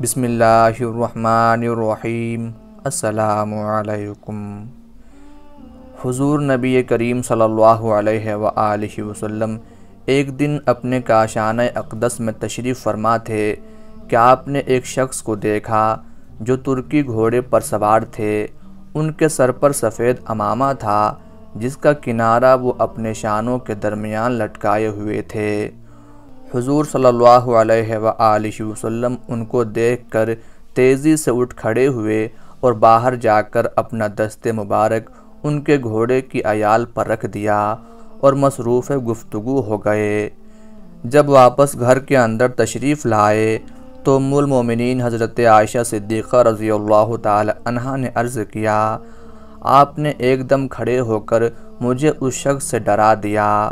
بسم اللہ الرحمن الرحیم۔ السلام علیکم۔ حضور نبی کریم صلی اللہ علیہ وآلہ وسلم ایک دن اپنے کاشانہ اقدس میں تشریف فرما تھے کہ آپ نے ایک شخص کو دیکھا جو ترکی گھوڑے پر سوار تھے۔ ان کے سر پر سفید عمامہ تھا جس کا کنارہ وہ اپنے شانوں کے درمیان لٹکائے ہوئے تھے۔ حضور صلی اللہ علیہ وآلہ وسلم ان کو دیکھ کر تیزی سے اٹھ کھڑے ہوئے اور باہر جا کر اپنا دست مبارک ان کے گھوڑے کی عیال پر رکھ دیا اور مصروف گفتگو ہو گئے۔ جب واپس گھر کے اندر تشریف لائے تو ام المومنین حضرت عائشہ صدیقہ رضی اللہ تعالی عنہا نے عرض کیا، آپ نے ایک دم کھڑے ہو کر مجھے اس شخص سے ڈرا دیا۔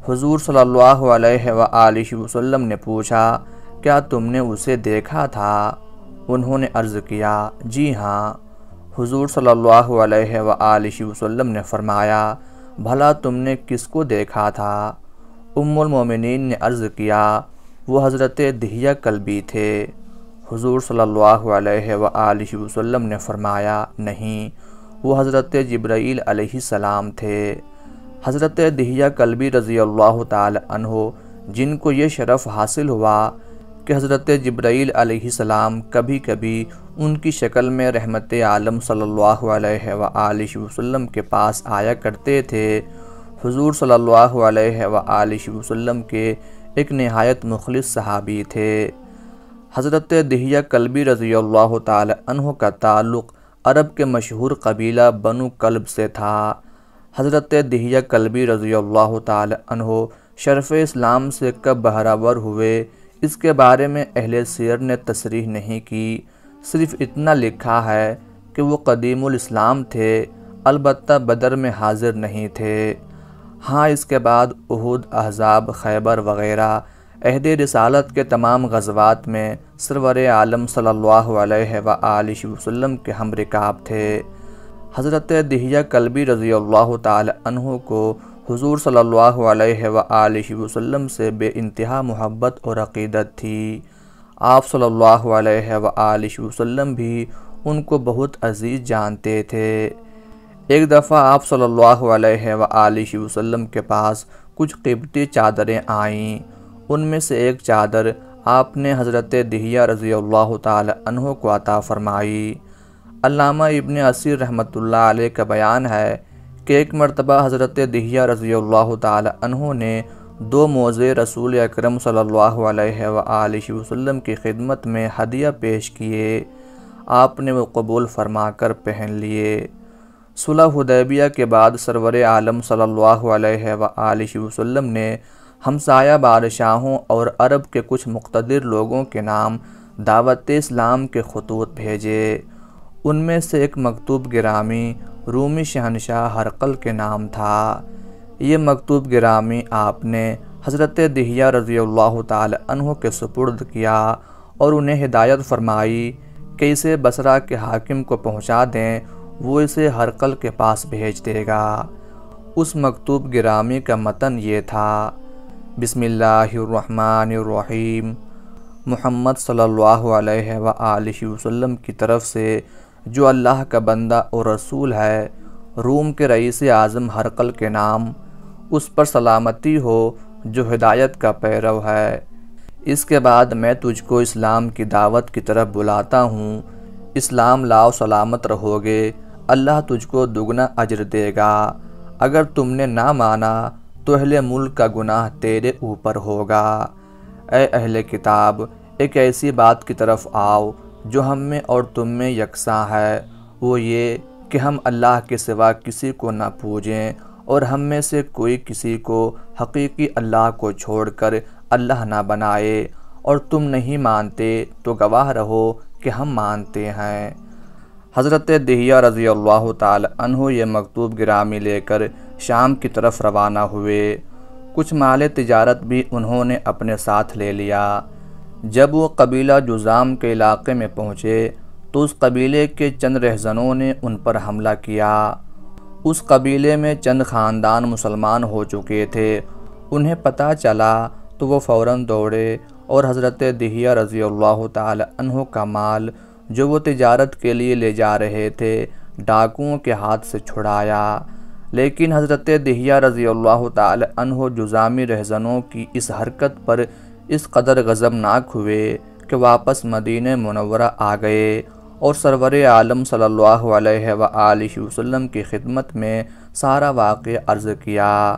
حضور صلی اللہ علیہ وآلہ وسلم نے پوچھا، کیا تم نے اسے دیکھا تھا؟ انہوں نے عرض کیا، جی ہاں۔ حضور صلی اللہ علیہ وآلہ وسلم نے فرمایا، بھلا تم نے کس کو دیکھا تھا؟ ام المومنین نے عرض کیا، وہ حضرت دحیہ کلبی تھے۔ حضور صلی اللہ علیہ وآلہ وسلم نے فرمایا، نہیں، وہ حضرت جبرائیل علیہ السلام تھے۔ حضرت دحیہ کلبی رضی اللہ تعالی عنہ جن کو یہ شرف حاصل ہوا کہ حضرت جبرائیل علیہ السلام کبھی کبھی ان کی شکل میں رحمت عالم صلی اللہ علیہ وآلہ وسلم کے پاس آیا کرتے تھے، حضور صلی اللہ علیہ وآلہ وسلم کے ایک نہایت مخلص صحابی تھے۔ حضرت دحیہ کلبی رضی اللہ تعالی عنہ کا تعلق عرب کے مشہور قبیلہ بنو کلب سے تھا۔ حضرت دحیہ کلبی رضی اللہ تعالی عنہ شرف اسلام سے کب بہرور ہوئے اس کے بارے میں اہل سیر نے تصریح نہیں کی، صرف اتنا لکھا ہے کہ وہ قدیم الاسلام تھے، البتہ بدر میں حاضر نہیں تھے۔ ہاں، اس کے بعد احد، احزاب، خیبر وغیرہ عہد رسالت کے تمام غزوات میں سرور عالم صلی اللہ علیہ وآلہ وسلم کے ہم رکاب تھے۔ حضرت دحیہ کلبی رضی اللہ تعالی عنہ کو حضور صلی اللہ علیہ وآلہ وسلم سے بے انتہا محبت اور عقیدت تھی۔ آپ صلی اللہ علیہ وآلہ وسلم بھی ان کو بہت عزیز جانتے تھے۔ ایک دفعہ آپ صلی اللہ علیہ وآلہ وسلم کے پاس کچھ قیمتی چادریں آئیں، ان میں سے ایک چادر آپ نے حضرت دحیہ رضی اللہ تعالی عنہ کو عطا فرمائی۔ علامہ ابن اسیر رحمۃ اللہ علیہ کا بیان ہے کہ ایک مرتبہ حضرت دحیہ رضی اللہ تعالی عنہ نے 2 موزے رسول اکرم صلی اللہ علیہ وآلہ وسلم کی خدمت میں ہدیہ پیش کیے، آپ نے وہ قبول فرما کر پہن لیے۔ صلح حدیبیہ کے بعد سرور عالم صلی اللہ علیہ وآلہ وسلم نے ہمسایہ بادشاہوں اور عرب کے کچھ مقتدر لوگوں کے نام دعوت اسلام کے خطوط بھیجے۔ ان میں سے ایک مکتوب گرامی رومی شہنشاہ ہرقل کے نام تھا۔ یہ مکتوب گرامی آپ نے حضرت دحیہ رضی اللہ تعالی عنہ کے سپرد کیا اور انہیں ہدایت فرمائی کہ اسے بصرہ کے حاکم کو پہنچا دیں، وہ اسے ہرقل کے پاس بھیج دے گا۔ اس مکتوب گرامی کا متن یہ تھا، بسم اللہ الرحمن الرحیم، محمد صلی اللہ علیہ وآلہ وسلم کی طرف سے جو اللہ کا بندہ اور رسول ہے، روم کے رئیس اعظم ہرقل کے نام، اس پر سلامتی ہو جو ہدایت کا پیرو ہے۔ اس کے بعد میں تجھ کو اسلام کی دعوت کی طرف بلاتا ہوں، اسلام لاؤ، سلامت رہو گے، اللہ تجھ کو دگنا اجر دے گا۔ اگر تم نے نہ مانا تو اہل ملک کا گناہ تیرے اوپر ہوگا۔ اے اہل کتاب، ایک ایسی بات کی طرف آؤ جو ہم میں اور تم میں یکساں ہے، وہ یہ کہ ہم اللہ کے سوا کسی کو نہ پوجیں اور ہم میں سے کوئی کسی کو حقیقی اللہ کو چھوڑ کر اللہ نہ بنائے، اور تم نہیں مانتے تو گواہ رہو کہ ہم مانتے ہیں۔ حضرت دحیہ رضی اللہ تعالی عنہ یہ مکتوب گرامی لے کر شام کی طرف روانہ ہوئے۔ کچھ مال تجارت بھی انہوں نے اپنے ساتھ لے لیا۔ جب وہ قبیلہ جذام کے علاقے میں پہنچے تو اس قبیلے کے چند رہزنوں نے ان پر حملہ کیا۔ اس قبیلے میں چند خاندان مسلمان ہو چکے تھے، انہیں پتہ چلا تو وہ فوراً دوڑے اور حضرت دحیہ رضی اللہ تعالی عنہ کا مال جو وہ تجارت کے لیے لے جا رہے تھے ڈاکوؤں کے ہاتھ سے چھڑایا۔ لیکن حضرت دحیہ رضی اللہ تعالی عنہ جذامی رہزنوں کی اس حرکت پر اس قدر غضبناک ہوئے کہ واپس مدینہ منورہ آ گئے اور سرور عالم صلی اللہ علیہ وآلہ وسلم کی خدمت میں سارا واقعہ عرض کیا۔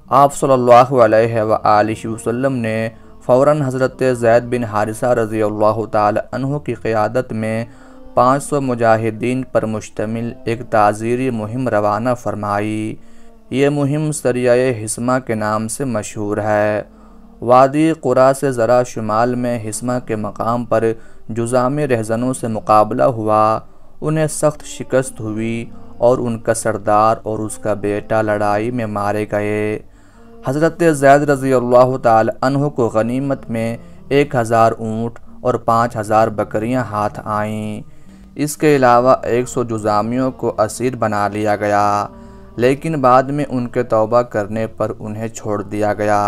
آپ صلی اللہ علیہ وآلہ وسلم نے فوراً حضرت زید بن حارثہ رضی اللہ تعالی عنہ کی قیادت میں 500 مجاہدین پر مشتمل ایک تعزیری مہم روانہ فرمائی۔ یہ مہم سریہ حسمہ کے نام سے مشہور ہے۔ وادی قرا سے ذرا شمال میں حسمہ کے مقام پر جذامی رہزنوں سے مقابلہ ہوا، انہیں سخت شکست ہوئی اور ان کا سردار اور اس کا بیٹا لڑائی میں مارے گئے۔ حضرت زید رضی اللہ تعالی عنہ کو غنیمت میں 1000 اونٹ اور 5000 بکریاں ہاتھ آئیں۔ اس کے علاوہ 100 جذامیوں کو اسیر بنا لیا گیا، لیکن بعد میں ان کے توبہ کرنے پر انہیں چھوڑ دیا گیا۔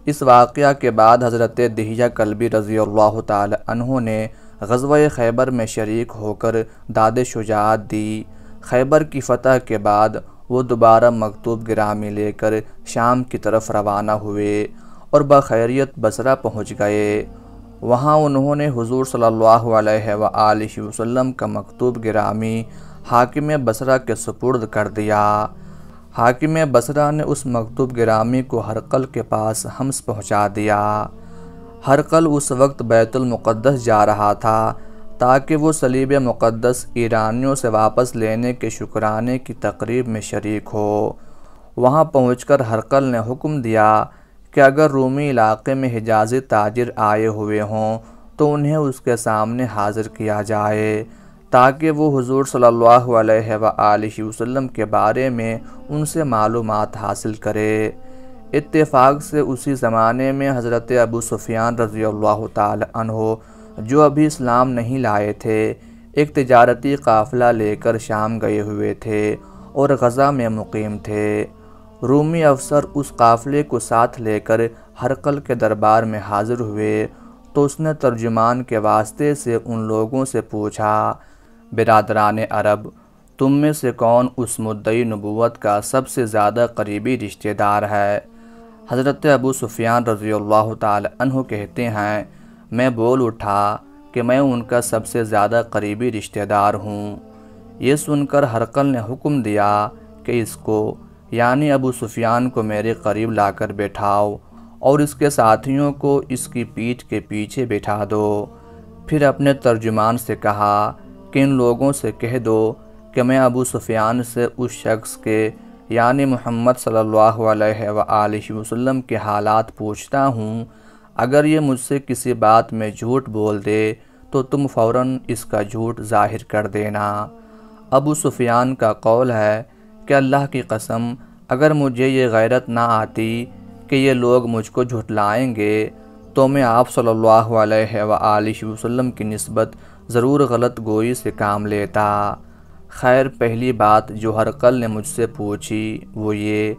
اس واقعہ کے بعد حضرت دحیہ کلبی رضی اللہ تعالی عنہ نے غزوہ خیبر میں شریک ہو کر داد شجاعت دی۔ خیبر کی فتح کے بعد وہ دوبارہ مکتوب گرامی لے کر شام کی طرف روانہ ہوئے اور بخیریت بصرہ پہنچ گئے۔ وہاں انہوں نے حضور صلی اللہ علیہ وآلہ وسلم کا مکتوب گرامی حاکم بصرہ کے سپرد کر دیا۔ حاکم بصرہ نے اس مکتوب گرامی کو ہرقل کے پاس حمص پہنچا دیا۔ ہرقل اس وقت بیت المقدس جا رہا تھا تاکہ وہ صلیب مقدس ایرانیوں سے واپس لینے کے شکرانے کی تقریب میں شریک ہو۔ وہاں پہنچ کر ہرقل نے حکم دیا کہ اگر رومی علاقے میں حجازی تاجر آئے ہوئے ہوں تو انہیں اس کے سامنے حاضر کیا جائے تاکہ وہ حضور صلی اللہ علیہ وآلہ وسلم کے بارے میں ان سے معلومات حاصل کرے۔ اتفاق سے اسی زمانے میں حضرت ابو سفیان رضی اللہ تعالی عنہ جو ابھی اسلام نہیں لائے تھے ایک تجارتی قافلہ لے کر شام گئے ہوئے تھے اور غزہ میں مقیم تھے۔ رومی افسر اس قافلے کو ساتھ لے کر ہرقل کے دربار میں حاضر ہوئے تو اس نے ترجمان کے واسطے سے ان لوگوں سے پوچھا، برادران عرب، تم میں سے کون اس مدعی نبوت کا سب سے زیادہ قریبی رشتہ دار ہے؟ حضرت ابو سفیان رضی اللہ تعالی عنہ کہتے ہیں، میں بول اٹھا کہ میں ان کا سب سے زیادہ قریبی رشتہ دار ہوں۔ یہ سن کر ہرقل نے حکم دیا کہ اس کو یعنی ابو سفیان کو میرے قریب لا کر بیٹھاؤ اور اس کے ساتھیوں کو اس کی پیٹھ کے پیچھے بٹھا دو۔ پھر اپنے ترجمان سے کہا کہ ان لوگوں سے کہہ دو کہ میں ابو سفیان سے اس شخص کے یعنی محمد صلی اللہ علیہ وآلہ وسلم کے حالات پوچھتا ہوں، اگر یہ مجھ سے کسی بات میں جھوٹ بول دے تو تم فوراً اس کا جھوٹ ظاہر کر دینا۔ ابو سفیان کا قول ہے کہ اللہ کی قسم اگر مجھے یہ غیرت نہ آتی کہ یہ لوگ مجھ کو جھٹلائیں گے تو میں آپ صلی اللہ علیہ وآلہ وسلم کی نسبت ضرور غلط گوئی سے کام لیتا۔ خیر، پہلی بات جو ہرقل نے مجھ سے پوچھی وہ یہ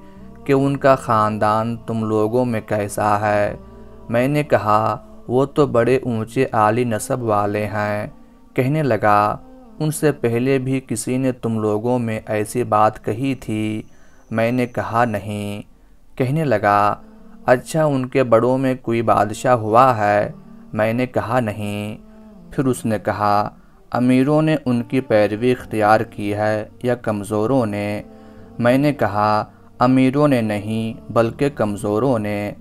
کہ ان کا خاندان تم لوگوں میں کیسا ہے؟ میں نے کہا وہ تو بڑے اونچے عالی نسب والے ہیں۔ کہنے لگا ان سے پہلے بھی کسی نے تم لوگوں میں ایسی بات کہی تھی؟ میں نے کہا نہیں۔ کہنے لگا اچھا ان کے بڑوں میں کوئی بادشاہ ہوا ہے؟ میں نے کہا نہیں۔ پھر اس نے کہا امیروں نے ان کی پیروی اختیار کی ہے یا کمزوروں نے؟ میں نے کہا امیروں نے نہیں بلکہ کمزوروں نے۔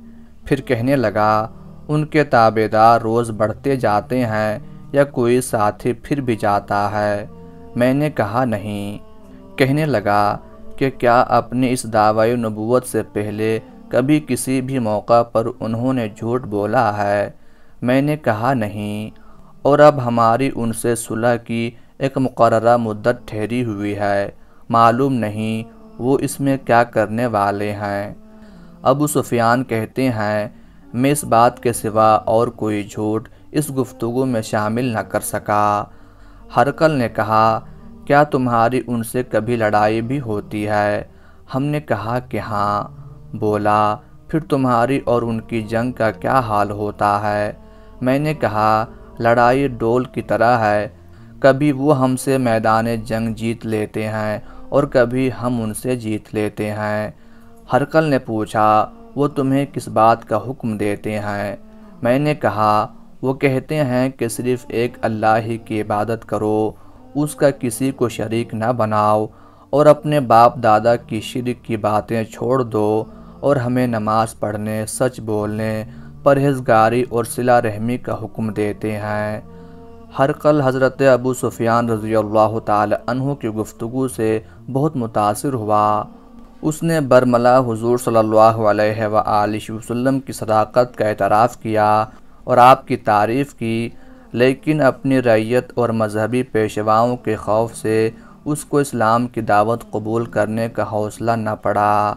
پھر کہنے لگا ان کے تابعدار روز بڑھتے جاتے ہیں یا کوئی ساتھی پھر بھی جاتا ہے؟ میں نے کہا نہیں۔ کہنے لگا کہ کیا اپنی اس دعوی نبوت سے پہلے کبھی کسی بھی موقع پر انہوں نے جھوٹ بولا ہے؟ میں نے کہا نہیں، اور اب ہماری ان سے صلح کی ایک مقررہ مدت ٹھہری ہوئی ہے، معلوم نہیں وہ اس میں کیا کرنے والے ہیں۔ ابو سفیان کہتے ہیں میں اس بات کے سوا اور کوئی جھوٹ اس گفتگو میں شامل نہ کر سکا۔ ہرقل نے کہا کیا تمہاری ان سے کبھی لڑائی بھی ہوتی ہے؟ ہم نے کہا کہ ہاں۔ بولا پھر تمہاری اور ان کی جنگ کا کیا حال ہوتا ہے؟ میں نے کہا لڑائی ڈول کی طرح ہے، کبھی وہ ہم سے میدان جنگ جیت لیتے ہیں اور کبھی ہم ان سے جیت لیتے ہیں۔ ہرقل نے پوچھا وہ تمہیں کس بات کا حکم دیتے ہیں؟ میں نے کہا وہ کہتے ہیں کہ صرف ایک اللہ ہی کی عبادت کرو، اس کا کسی کو شریک نہ بناؤ، اور اپنے باپ دادا کی شرک کی باتیں چھوڑ دو، اور ہمیں نماز پڑھنے، سچ بولنے، پرہیزگاری اور صلہ رحمی کا حکم دیتے ہیں۔ ہرقل حضرت ابو سفیان رضی اللہ تعالی عنہ کی گفتگو سے بہت متاثر ہوا۔ اس نے برملا حضور صلی اللہ علیہ وآلہ وسلم کی صداقت کا اعتراف کیا اور آپ کی تعریف کی، لیکن اپنی رعیت اور مذہبی پیشواؤں کے خوف سے اس کو اسلام کی دعوت قبول کرنے کا حوصلہ نہ پڑا۔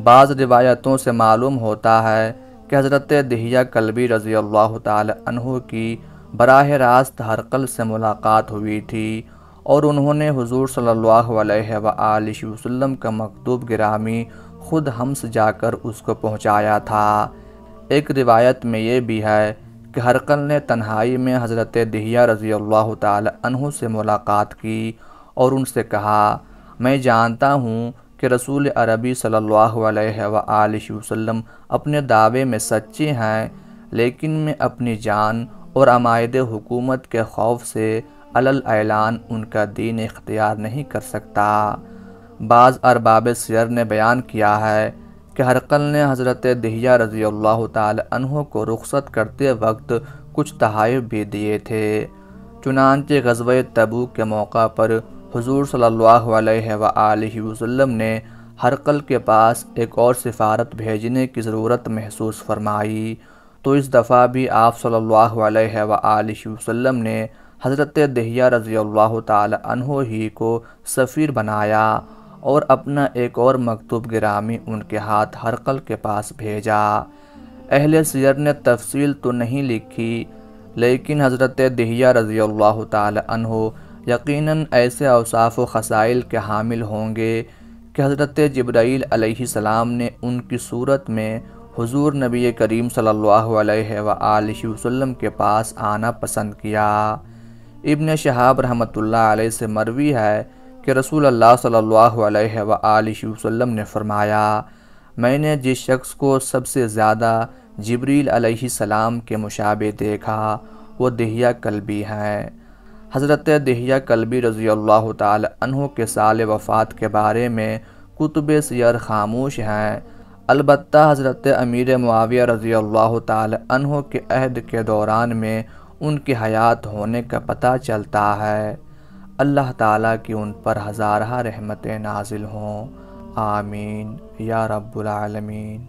بعض روایتوں سے معلوم ہوتا ہے کہ حضرت دحیہ کلبی رضی اللہ تعالی عنہ کی براہ راست ہرقل سے ملاقات ہوئی تھی اور انہوں نے حضور صلی اللہ علیہ وآلہ وسلم کا مکتوب گرامی خود حمص جا کر اس کو پہنچایا تھا۔ ایک روایت میں یہ بھی ہے کہ ہرقل نے تنہائی میں حضرت دحیہ رضی اللہ تعالی عنہ سے ملاقات کی اور ان سے کہا میں جانتا ہوں کہ رسول عربی صلی اللہ علیہ وآلہ وسلم اپنے دعوے میں سچے ہیں، لیکن میں اپنی جان اور عمائد حکومت کے خوف سے علل اعلان ان کا دین اختیار نہیں کر سکتا۔ بعض ارباب سیر نے بیان کیا ہے کہ ہرقل نے حضرت دحیہ رضی اللہ تعالی عنہ کو رخصت کرتے وقت کچھ تحائف بھی دیے تھے۔ چنانچہ غزوہ تبوک کے موقع پر حضور صلی اللہ علیہ وآلہ وسلم نے ہرقل کے پاس ایک اور سفارت بھیجنے کی ضرورت محسوس فرمائی، تو اس دفعہ بھی آپ صلی اللہ علیہ وآلہ وسلم نے حضرت دحیہ رضی اللہ تعالی عنہ ہی کو سفیر بنایا اور اپنا ایک اور مکتوب گرامی ان کے ہاتھ ہرقل کے پاس بھیجا۔ اہل سیر نے تفصیل تو نہیں لکھی، لیکن حضرت دحیہ رضی اللہ تعالی عنہ یقیناً ایسے اوصاف و خصائل کے حامل ہوں گے کہ حضرت جبرائیل علیہ السلام نے ان کی صورت میں حضور نبی کریم صلی اللہ علیہ وآلہ وسلم کے پاس آنا پسند کیا۔ ابن شہاب رحمۃ اللہ علیہ سے مروی ہے کہ رسول اللہ صلی اللہ علیہ وآلہ وسلم نے فرمایا میں نے جس شخص کو سب سے زیادہ جبریل علیہ السلام کے مشابہ دیکھا وہ دحیہ کلبی ہیں۔ حضرت دحیہ کلبی رضی اللہ تعالی عنہ کے سال وفات کے بارے میں کتب سیر خاموش ہیں، البتہ حضرت امیر معاویہ رضی اللہ تعالی عنہ کے عہد کے دوران میں ان کی حیات ہونے کا پتہ چلتا ہے۔ اللہ تعالیٰ کی ان پر ہزارہ رحمتیں نازل ہوں، آمین یا رب العالمین۔